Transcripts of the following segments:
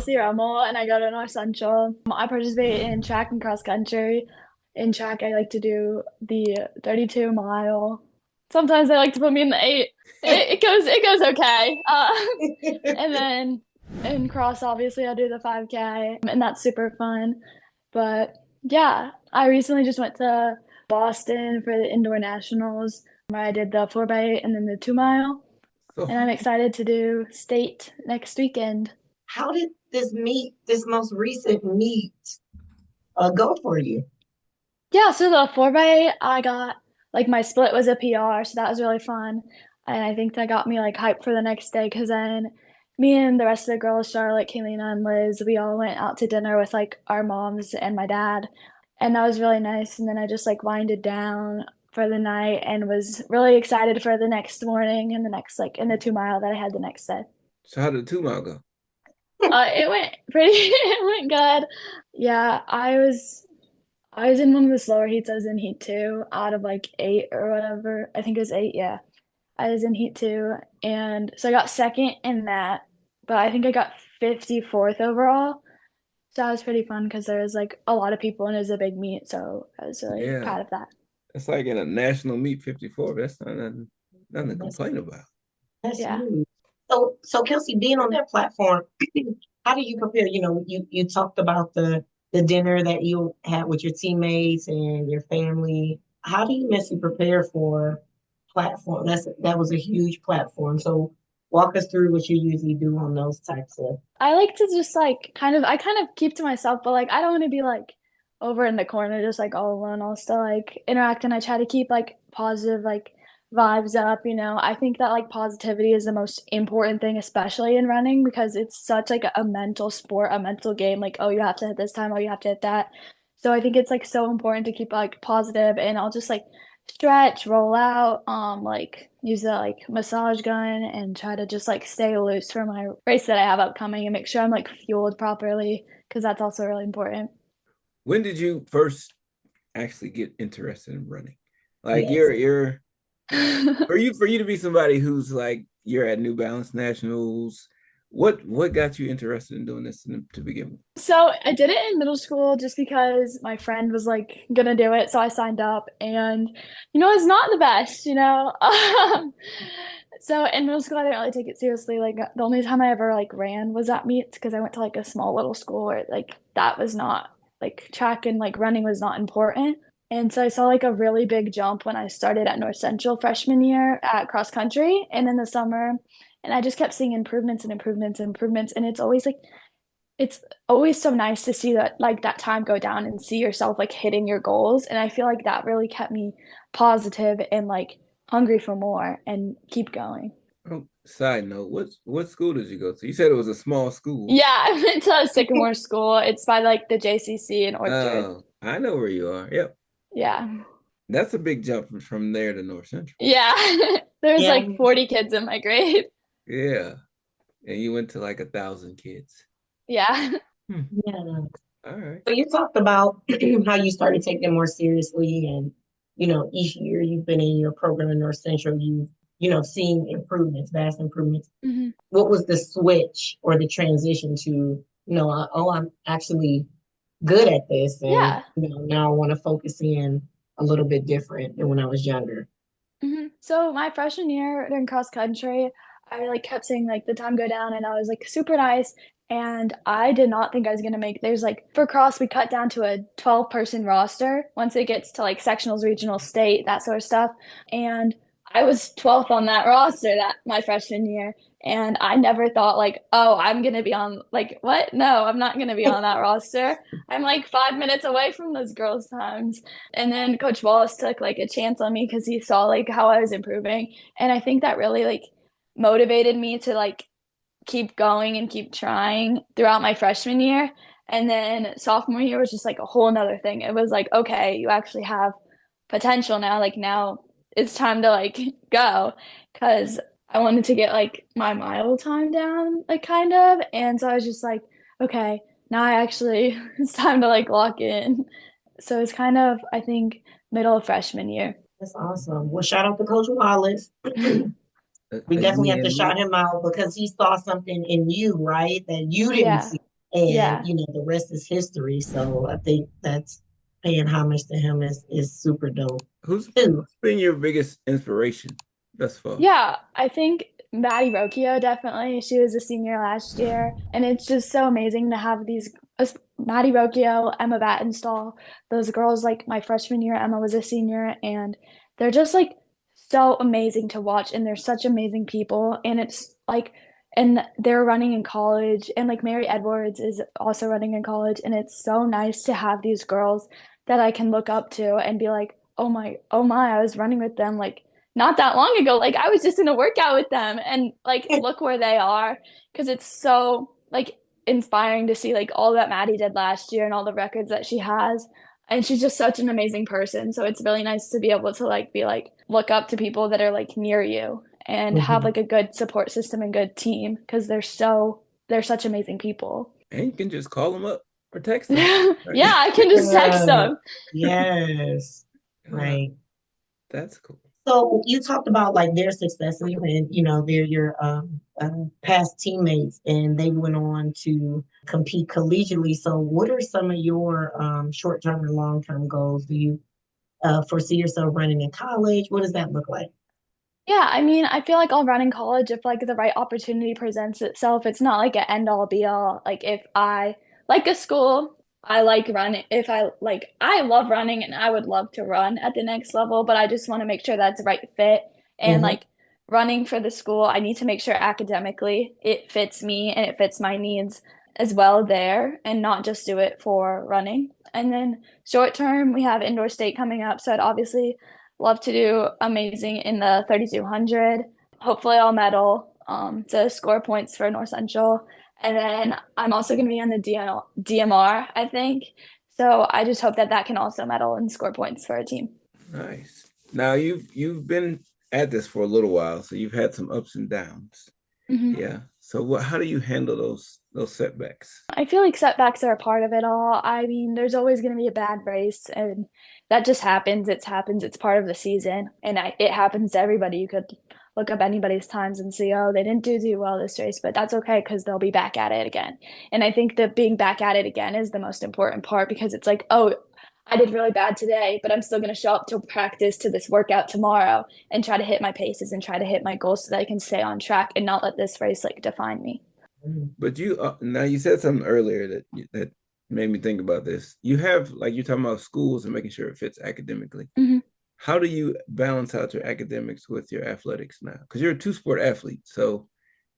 Kelsey Rehmel, and I go to North Central. I participate in track and cross country. In track, I like to do the 32 mile. Sometimes they like to put me in the eight. It goes okay. And then in cross, obviously, I do the 5K, and that's super fun. But yeah, I recently just went to Boston for the indoor nationals, where I did the 4x8 and then the 2 mile. So And I'm excited to do state next weekend. How did this most recent meet, go for you? Yeah, so the 4x8, I got like my split was a PR, so that was really fun. And I think that got me like hyped for the next day because then me and the rest of the girls, Charlotte, Kaylina, and Liz, we all went out to dinner with like our moms and my dad. And that was really nice. And then I just like winded down for the night and was really excited for the next morning and the next like in the 2 mile that I had the next day. how did the 2 mile go? It went pretty, it went good. Yeah, I was in one of the slower heats. I was in heat two out of like eight or whatever. I think it was eight. Yeah. I was in heat two. And so I got second in that, but I think I got 54th overall. So that was pretty fun because there was like a lot of people and it was a big meet. So I was really Yeah, proud of that. it's like in a national meet 54. That's not nothing to That's complain about. that's Yeah. huge. So Kelsey, being on that platform, how do you prepare? You talked about the dinner that you had with your teammates and your family. How do you mentally prepare for platform? That was a huge platform. So walk us through what you usually do on those types of. I like to just like I kind of keep to myself, but like I don't want to be like over in the corner just like all alone. I'll still like interact and I try to keep like positive like vibes up. I think that like positivity is the most important thing, especially in running, because it's such like a mental sport, a mental game. Like, oh, you have to hit this time, oh, you have to hit that. So I think it's like so important to keep like positive and I'll just like stretch, roll out, like use the like massage gun and try to just like stay loose for my race that I have upcoming and make sure I'm like fueled properly because that's also really important. When did you first actually get interested in running? Like Yes. you're for you to be somebody who's like you're at New Balance Nationals. What got you interested in doing this to begin with? So I did it in middle school just because my friend was like gonna do it, so I signed up and it's not the best. So in middle school I didn't really take it seriously. Like the only time I ever like ran was at meets because I went to like a small little school where like that was not like track and like running was not important. And so I saw like a really big jump when I started at North Central freshman year at cross country and in the summer. And I just kept seeing improvements and improvements and improvements. And it's always so nice to see that like that time go down and see yourself like hitting your goals. And I feel like that really kept me positive and like hungry for more and keep going. Oh, side note, what school did you go to? You said it was a small school. Yeah, I went to Sycamore School. It's by like the JCC in Orchard. Oh, I know where you are. Yep. Yeah. That's a big jump from there to North Central. Yeah. There's Yeah. like 40 kids in my grade. Yeah. And you went to like 1,000 kids. Yeah. Hmm. Yeah. All right. So you talked about how you started taking it more seriously, and each year you've been in your program in North Central, you've seen improvements, vast improvements. hmm What was the switch or the transition to, oh, I'm actually good at this, and Yeah. now I want to focus in a little bit different than when I was younger. So my freshman year during cross country, I like kept seeing like the time go down and I was like super nice. And I did not think I was gonna make there's like for cross we cut down to a 12-person roster once it gets to like sectionals, regional, state, that sort of stuff. And I was 12th on that roster that my freshman year. And I never thought like, oh, I'm gonna be on like what? No, I'm not gonna be on that roster. I'm like 5 minutes away from those girls' times. And then Coach Wallace took like a chance on me because he saw like how I was improving. And I think that really like motivated me to like keep going and keep trying throughout my freshman year. And then sophomore year was just like a whole nother thing. It was like, okay, you actually have potential now. Like now it's time to like go because I wanted to get like my mile time down, like kind of. And so I was just like, okay, now I actually it's time to like lock in. So it's kind of, I think, middle of freshman year. That's awesome. Well, shout out to Coach Wallace. We definitely have to Again, shout him out because he saw something in you, right? That you didn't Yeah. see. And Yeah. the rest is history. So I think that's paying homage to him is super dope too. Who's been your biggest inspiration thus far? Yeah, I think Maddie Rocchio definitely. She was a senior last year, and it's just so amazing to have Maddie Rocchio, Emma Battenstall, those girls. Like my freshman year, Emma was a senior, and they're just like so amazing to watch, and they're such amazing people. And it's like, and they're running in college, and like Mary Edwards is also running in college, and it's so nice to have these girls that I can look up to and be like, oh my, I was running with them like not that long ago. Like I was just in a workout with them and like look where they are because it's so like inspiring to see like all that Maddie did last year and all the records that she has. And she's just such an amazing person. So it's really nice to be able to like be like look up to people that are like near you and have Mhm. like a good support system and good team because they're such amazing people. And you can just call them up or text them. Yeah, Right? I can just text them. Yes, Uh, right. that's cool. So you talked about like their success and they're your past teammates and they went on to compete collegiately. So what are some of your short-term and long-term goals? Do you foresee yourself running in college? What does that look like? Yeah, I mean, I feel like I'll run in college if like the right opportunity presents itself. It's not like an end all be all. Like if I like a school, I like running. If I like, I love running and I would love to run at the next level, but I just want to make sure that's the right fit. And Hmm. like running for the school, I need to make sure academically it fits me and it fits my needs as well there and not just do it for running. And then short term, we have indoor state coming up, so I'd obviously love to do amazing in the 3200. Hopefully, I'll medal to score points for North Central. And then I'm also going to be on the DMR, I think. So I just hope that that can also medal and score points for a team. Nice. Now you've been at this for a little while, so you've had some ups and downs. Mhm. Yeah. So how do you handle those setbacks? I feel like setbacks are a part of it all. I mean, there's always going to be a bad race, and that just happens. It happens. It's part of the season, and it happens to everybody. You could look up anybody's times and see, oh, they didn't do too well this race, but that's okay because they'll be back at it again. And I think that being back at it again is the most important part because it's like, oh, I did really bad today, but I'm still going to show up to practice to this workout tomorrow and try to hit my paces and try to hit my goals so that I can stay on track and not let this race like define me. But you now you said something earlier that made me think about this. You have like you're talking about schools and making sure it fits academically. Mhm. How do you balance out your academics with your athletics now? Because you're a two-sport athlete, so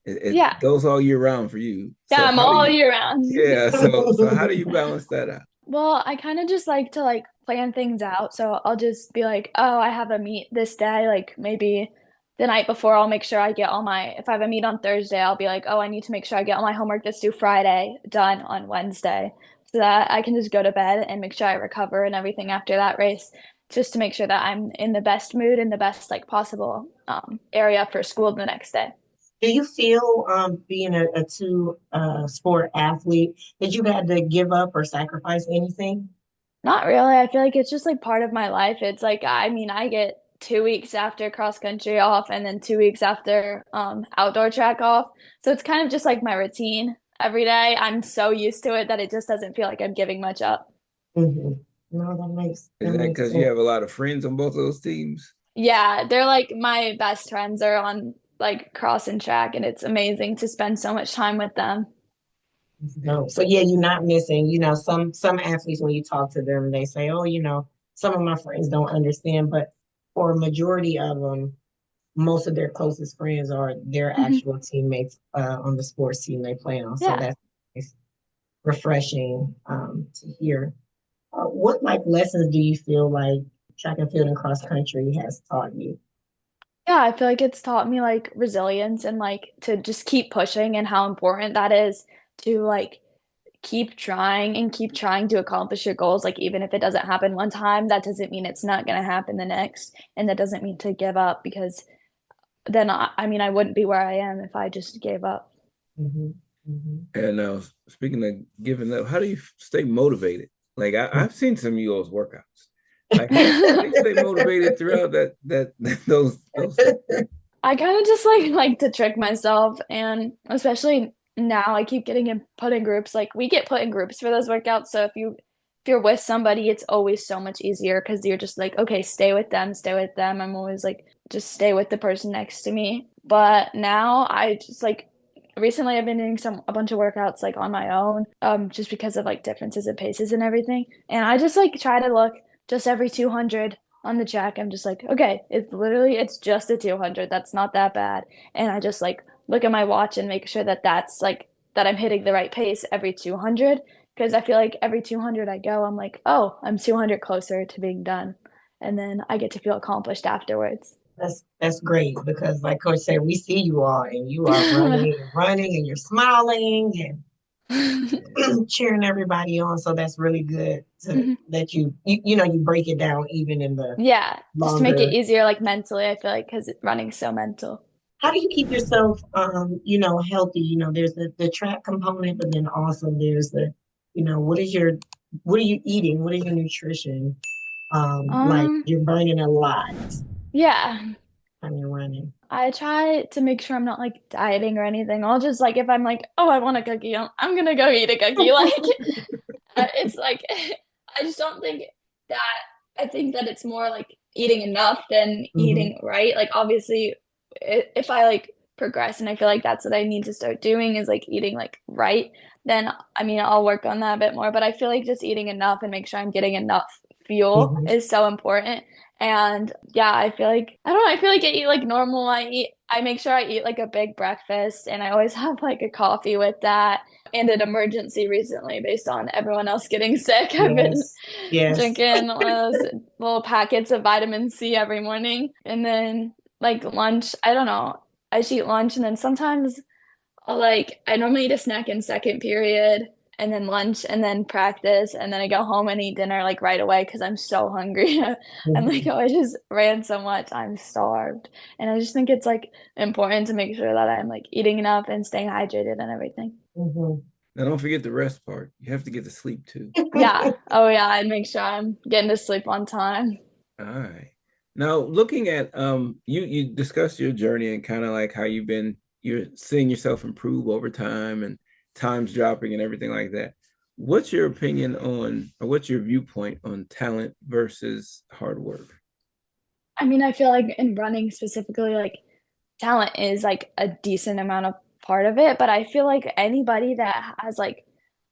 Yeah. it goes all year round for you. Yeah, So I'm how do all you? year round. Yeah. So how do you balance that out? Well, I kind of just like to like plan things out. So I'll just be like, oh, I have a meet this day. Like maybe the night before, I'll make sure I get all if I have a meet on Thursday, I'll be like, oh, I need to make sure I get all my homework that's due Friday done on Wednesday so that I can just go to bed and make sure I recover and everything after that race, just to make sure that I'm in the best mood and the best like possible area for school the next day. Do you feel being a two sport athlete that you had to give up or sacrifice anything? Not really. I feel like it's just like part of my life. It's like I mean, I get 2 weeks after cross country off and then 2 weeks after outdoor track off. So it's kind of just like my routine every day. I'm so used to it that it just doesn't feel like I'm giving much up. Hmm. No, that Is that makes because you sense. have a lot of friends on both of those teams? Yeah, they're like my best friends are on like cross and track and it's amazing to spend so much time with them. No. So yeah, you're not missing. Some athletes when you talk to them, they say, "Oh, some of my friends don't understand," but for a majority of them, most of their closest friends are their Mhm. actual teammates on the sports team they play on. So Yeah. that's it's refreshing to hear. What like lessons do you feel like track and field and cross country has taught you? Yeah, I feel like it's taught me like resilience and like to just keep pushing and how important that is to like keep trying and keep trying to accomplish your goals. Like, even if it doesn't happen one time, that doesn't mean it's not going to happen the next. And that doesn't mean to give up because then I mean, I wouldn't be where I am if I just gave up. Hmm. Hmm. And now, speaking of giving up, how do you stay motivated? Like I've seen some of y'all's workouts. Like how do you stay motivated throughout that those I kind of just like to trick myself and especially now I keep getting put in groups. Like we get put in groups for those workouts. So if you're with somebody, it's always so much easier because you're just like, okay, stay with them, stay with them. I'm always like, just stay with the person next to me. But now I just like recently I've been doing a bunch of workouts like on my own, just because of like differences in paces and everything. And I just like try to look just every 200 on the track. I'm just like, okay, it's just a 200. That's not that bad. And I just like look at my watch and make sure that that's like that I'm hitting the right pace every 200 because I feel like every 200 I go, I'm like, oh, I'm 200 closer to being done. And then I get to feel accomplished afterwards. That's great because, like Coach said, we see you all and you are running and running and you're smiling and cheering everybody on. So that's really good to let you break it down even in the Yeah, just to make it longer. easier, like mentally, I feel like because running's so mental. How do you keep yourself, healthy? There's the track component, but then also there's what are you eating? What is your nutrition? Like Um, you're burning a lot yeah, when you're running. I try to make sure I'm not like dieting or anything. I'll just like if I'm like, oh, I want a cookie, I'm gonna go eat a cookie. Like it's like I just don't think that I think that it's more like eating enough than Hmm. eating right. Like obviously if I like progress and I feel like that's what I need to start doing is like eating like right, then I mean I'll work on that a bit more. But I feel like just eating enough and make sure I'm getting enough fuel Hmm. is so important. And yeah, I feel like I don't know, I feel like I eat like normal. I make sure I eat like a big breakfast and I always have like a coffee with that and an emergency recently based on everyone else getting sick. I've been Yes. Yes. drinking one of those little packets of vitamin C every morning. And then like lunch, I don't know. I just eat lunch and then sometimes I normally eat a snack in second period and then lunch and then practice and then I go home and eat dinner like right away because I'm so hungry. I'm like, Hmm. oh, I just ran so much. I'm starved. And I just think it's like important to make sure that I'm like eating enough and staying hydrated and everything. Hmm. Now don't forget the rest part. You have to get to sleep too. Yeah. Oh yeah, and make sure I'm getting to sleep on time. All right. Now looking at you discussed your journey and kind of like how you're seeing yourself improve over time and times dropping and everything like that. What's your opinion on or what's your viewpoint on talent versus hard work? I mean, I feel like in running specifically, like talent is like a decent amount of part of it, but I feel like anybody that has like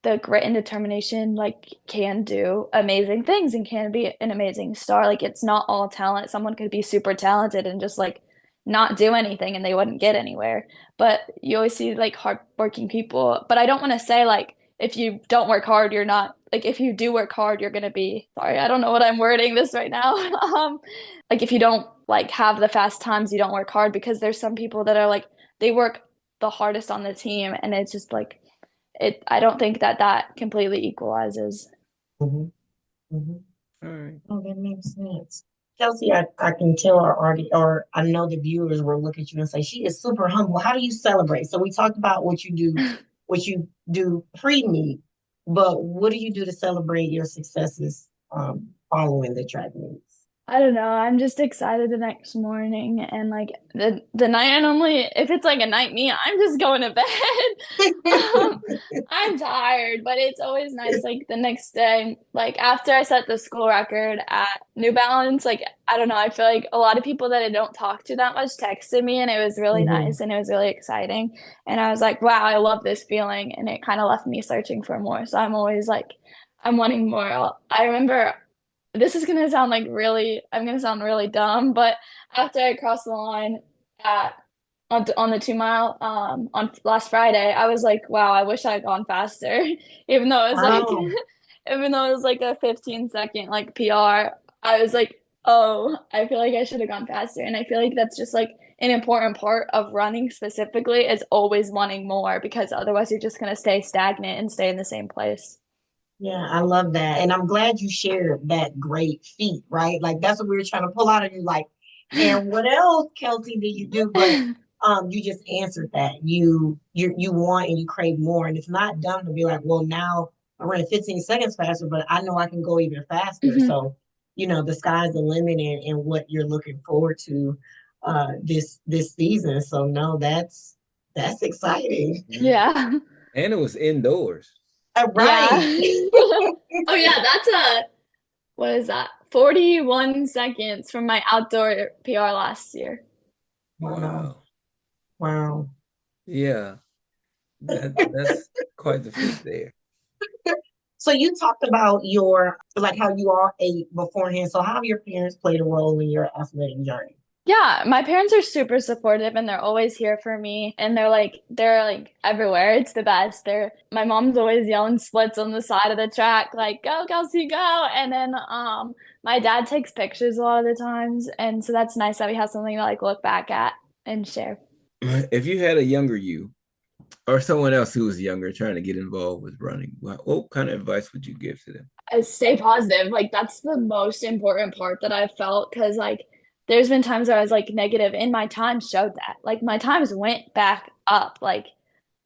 the grit and determination like can do amazing things and can be an amazing star. Like it's not all talent. Someone could be super talented and just like not do anything and they wouldn't get anywhere. But you always see like hardworking people. But I don't want to say like if you don't work hard, you're not like if you do work hard, you're gonna be sorry, I don't know what I'm wording this right now. Like if you don't like have the fast times, you don't work hard because there's some people that are like they work the hardest on the team and it's just like it I don't think that that completely equalizes. Hmm. Hmm. All right. Oh, that makes sense. Kelsey, I can tell our audience, or I know the viewers will look at you and say, she is super humble. How do you celebrate? So we talked about what you do pre-meet, but what do you do to celebrate your successes following the track meets? I don't know. I'm just excited the next morning and like the night I normally if it's like a night meet, I'm just going to bed. Um, I'm tired, but it's always nice like the next day, like after I set the school record at New Balance, like I don't know, I feel like a lot of people that I don't talk to that much texted me and it was really Hmm. nice and it was really exciting. And I was like, wow, I love this feeling and it kind of left me searching for more. So I'm always like I'm wanting more. I remember this is gonna sound like I'm gonna sound really dumb, but after I crossed the line at on the 2 mile on last Friday, I was like, wow, I wish I had gone faster. Even though it was like Wow. even though it was like a 15-second like PR, I was like, oh, I feel like I should have gone faster. And I feel like that's just like an important part of running specifically is always wanting more because otherwise you're just gonna stay stagnant and stay in the same place. Yeah, I love that. And I'm glad you shared that great feat, right? Like that's what we were trying to pull out of you. Like, and what else, Kelsey, did you do? But you just answered that. You want and you crave more. And it's not dumb to be like, well, now I ran 15 seconds faster, but I know I can go even faster. Mhm. So, the sky's the limit and what you're looking forward to this season. So no, That's exciting. Yeah. And it was indoors. Yeah. Right. Oh yeah, that's what is that? 41 seconds from my outdoor PR last year. Wow. Wow. Wow. Yeah. That's quite the feat there. So you talked about your like how you all ate beforehand. So how have your parents played a role in your athletic journey? Yeah, my parents are super supportive and they're always here for me and they're like everywhere. It's the best. My mom's always yelling splits on the side of the track like go Kelsey go, and then my dad takes pictures a lot of the times, and so that's nice that we have something to like look back at and share. If you had a younger you or someone else who was younger trying to get involved with running, what kind of advice would you give to them? Stay positive. Like that's the most important part that I've felt, because like there's been times where I was like negative and my times showed that. Like my times went back up. Like,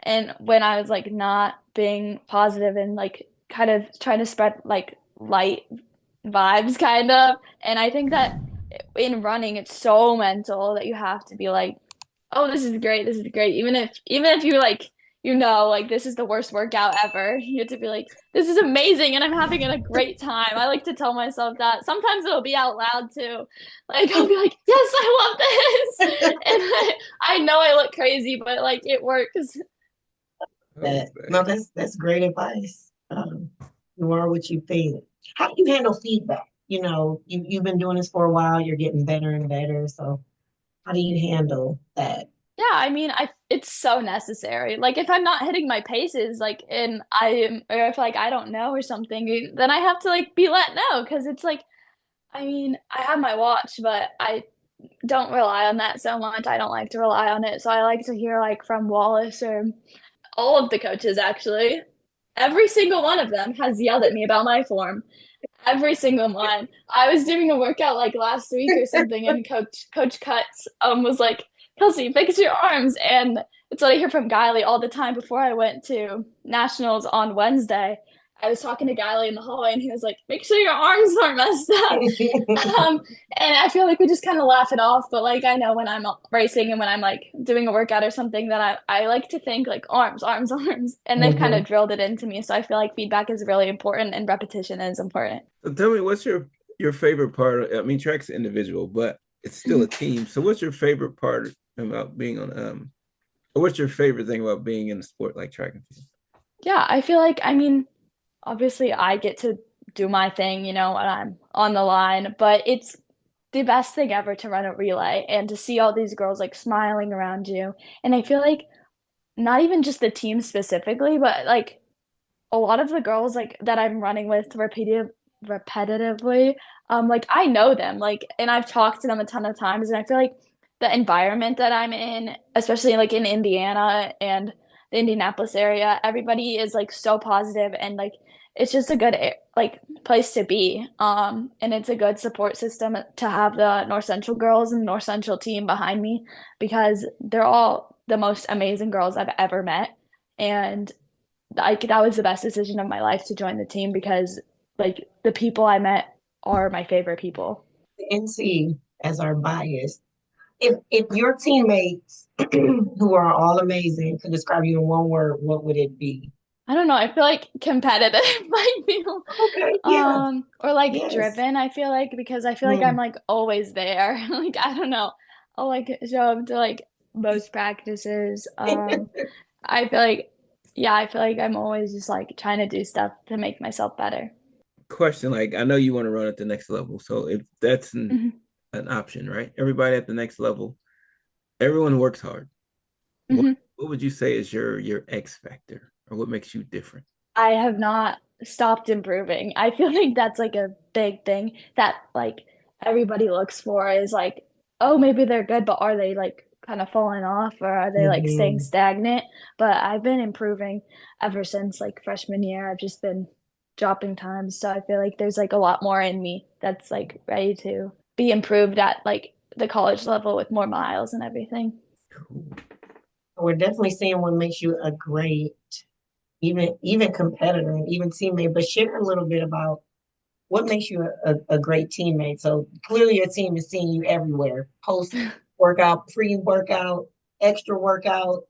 and when I was like not being positive and like kind of trying to spread like light vibes kind of. And I think that in running it's so mental that you have to be like, oh, this is great, this is great. Even if you like, like this is the worst workout ever. You have to be like, this is amazing and I'm having a great time. I like to tell myself that. Sometimes it'll be out loud too. Like I'll be like, yes, I love this. And I know I look crazy, but like it works. Oh, No, man. that's great advice. You are what you think. How do you handle feedback? You've been doing this for a while, you're getting better and better. So how do you handle that? Yeah, I mean, it's so necessary. Like if I'm not hitting my paces, like and or if like I don't know or something, then I have to like be let know, because it's like, I mean, I have my watch, but I don't rely on that so much. I don't like to rely on it. So I like to hear like from Wallace or all of the coaches actually. Every single one of them has yelled at me about my form. Every single one. I was doing a workout like last week or something, and Coach Cuts was like, Kelsey, fix your arms. And it's what I hear from Guiley all the time. Before I went to nationals on Wednesday, I was talking to Guiley in the hallway and he was like, make sure your arms aren't messed up. Um, and I feel like we just kind of laugh it off, but like I know when I'm racing and when I'm like doing a workout or something that I like to think like arms, arms, arms, and they've kind of Mhm. drilled it into me. So I feel like feedback is really important and repetition is important. So tell me, what's your favorite part I mean, track's individual, but it's still a Mhm. team. So what's your favorite part about being on or what's your favorite thing about being in a sport like track and field? Yeah, I feel like, I mean, obviously I get to do my thing, when I'm on the line, but it's the best thing ever to run a relay and to see all these girls like smiling around you. And I feel like not even just the team specifically, but like a lot of the girls like that I'm running with repetitively, like I know them, like, and I've talked to them a ton of times, and I feel like the environment that I'm in, especially like in Indiana and the Indianapolis area, everybody is like so positive and like it's just a good like place to be. And it's a good support system to have the North Central girls and the North Central team behind me, because they're all the most amazing girls I've ever met. And that was the best decision of my life to join the team, because like the people I met are my favorite people. The NC as our bias. If your teammates who are all amazing could describe you in one word, what would it be? I don't know. I feel like competitive might be, Okay, yeah, or like yes. driven. I feel like, because I feel like I'm Mm. like always there. Like I don't know. I'll like show up to like most practices. I feel like, yeah, I feel like I'm always just like trying to do stuff to make myself better. Question, like I know you want to run at the next level. So if that's Hmm. an option, right? Everybody at the next level, everyone works hard. What Hmm. what would you say is your X factor or what makes you different? I have not stopped improving. I feel like that's like a big thing that like everybody looks for, is like, oh, maybe they're good, but are they like kind of falling off, or are they like staying Mhm. stagnant? But I've been improving ever since like freshman year. I've just been dropping times. So I feel like there's like a lot more in me that's like ready to be improved at like the college level with more miles and everything. Cool. We're definitely seeing what makes you a great, even competitor and even teammate. But share a little bit about what makes you a great teammate. So clearly your team is seeing you everywhere, post workout, pre workout, extra workout.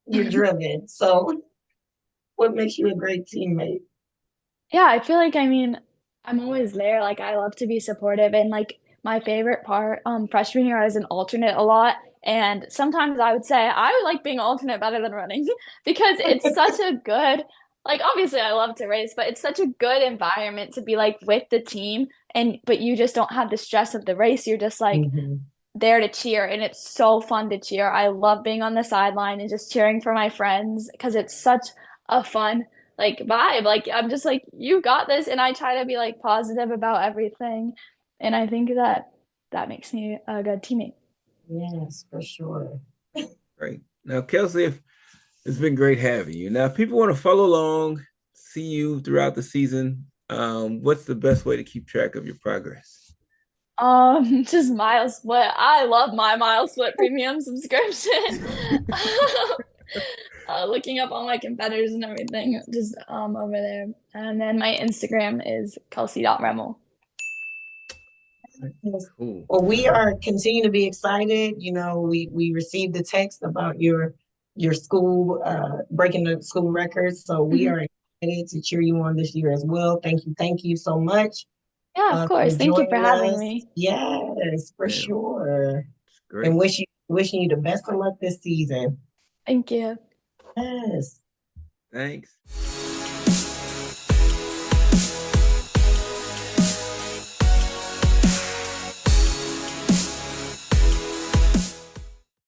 You're driven. So what makes you a great teammate? Yeah, I feel like, I mean, I'm always there. Like, I love to be supportive. And like, my favorite part, freshman year, I was an alternate a lot. And sometimes I would say I would like being alternate better than running because it's such a good, like, obviously I love to race, but it's such a good environment to be like with the team. And, but you just don't have the stress of the race. You're just like Hmm. there to cheer. And it's so fun to cheer. I love being on the sideline and just cheering for my friends because it's such a fun like vibe. Like I'm just like, you got this, and I try to be like positive about everything. And I think that that makes me a good teammate. Yes, for sure. Great. Now, Kelsey, it's been great having you. Now, if people want to follow along, see you throughout the season, what's the best way to keep track of your progress? Just mile split. I love my mile split premium subscription. Looking up all my competitors and everything, just over there. And then my Instagram is kelsey.remmel. Yes. Cool. Well, we are continuing to be excited. You know, we received the text about your school breaking the school records. So we Mhm. are excited to cheer you on this year as well. Thank you so much Yeah, of for course. Thank you for joining having us. me. Yes, for Yeah, sure. it's And great. wishing you the best of luck this season. Thank you. Yes. Thanks.